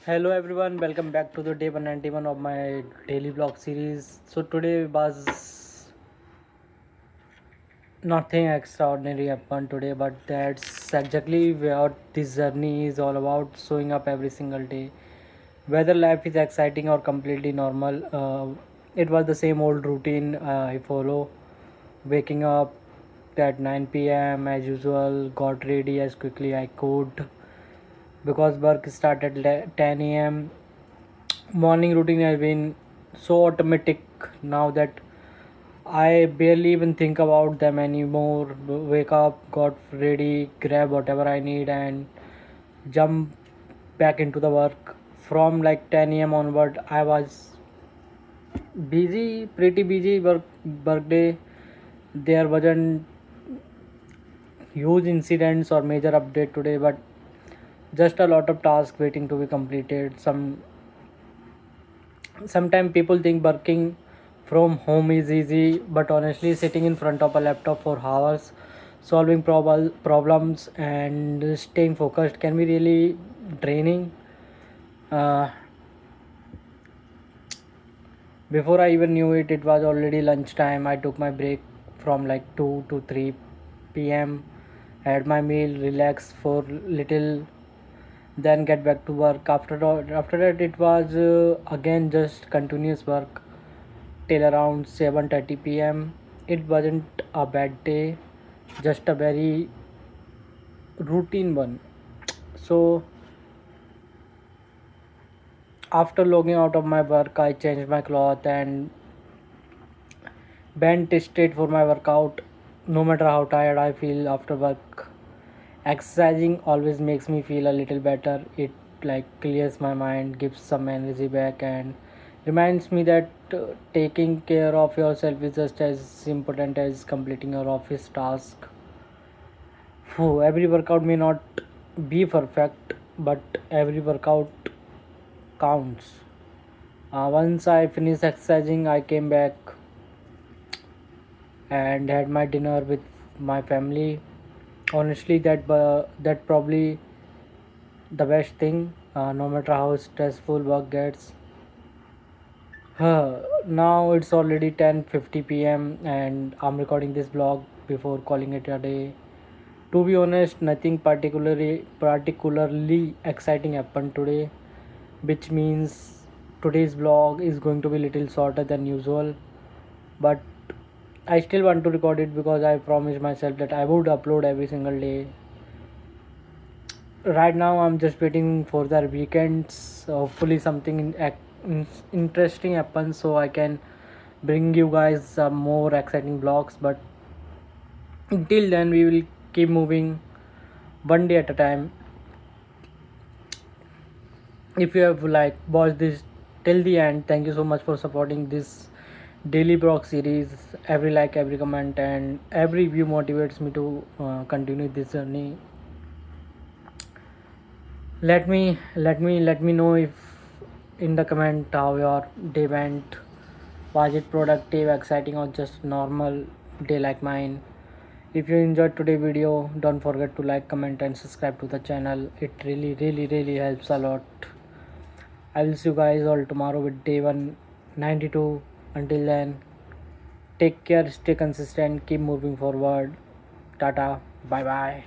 Hello everyone, welcome back to the day 191 of my daily vlog series. So today was nothing extraordinary happened today, but that's exactly what this journey is all about, showing up every single day. Whether life is exciting or completely normal, it was the same old routine I follow. Waking up at 9 p.m. as usual, got ready as quickly I could because work started at 10 a.m. Morning routine has been so automatic now that I barely even think about them anymore. Wake up, got ready, grab whatever I need, and jump back into the work. From like 10 a.m. onward, I was busy, pretty busy. Work day. There wasn't huge incidents or major update today, but just a lot of tasks waiting to be completed. Sometimes people think working from home is easy, but honestly, sitting in front of a laptop for hours, solving problems, and staying focused can be really draining. Uh, Before I even knew it, it was already lunchtime. I took my break from like 2 to 3 p.m., had my meal, relaxed for little, then get back to work. After that, it was again just continuous work till around 7:30 p.m. It wasn't a bad day, just a very routine one. So after logging out of my work, I changed my cloth and went straight for my workout. No matter how tired I feel after work, exercising always makes me feel a little better. It like clears my mind, gives some energy back, and reminds me that taking care of yourself is just as important as completing your office task. Every workout may not be perfect, but every workout counts. Once I finished exercising, I came back and had my dinner with my family. Honestly, that probably the best thing. No matter how stressful work gets. Now it's already 10:50 p.m. and I'm recording this vlog before calling it a day. To be honest, nothing particularly exciting happened today, which means today's vlog is going to be little shorter than usual. But I still want to record it because I promised myself that I would upload every single day. Right now, I'm just waiting for the weekends. Hopefully, something interesting happens so I can bring you guys some more exciting vlogs. But until then, we will keep moving one day at a time. If you have like watched this till the end, thank you so much for supporting this daily blog series. Every like, every comment, and every view motivates me to continue this journey. Let me know if in the comment how your day went. Was it productive, exciting, or just normal day like mine? If you enjoyed today's video, don't forget to like, comment, and subscribe to the channel. It really helps a lot. I will see you guys all tomorrow with day 192. Until then, take care, stay consistent, keep moving forward. Tata, bye bye.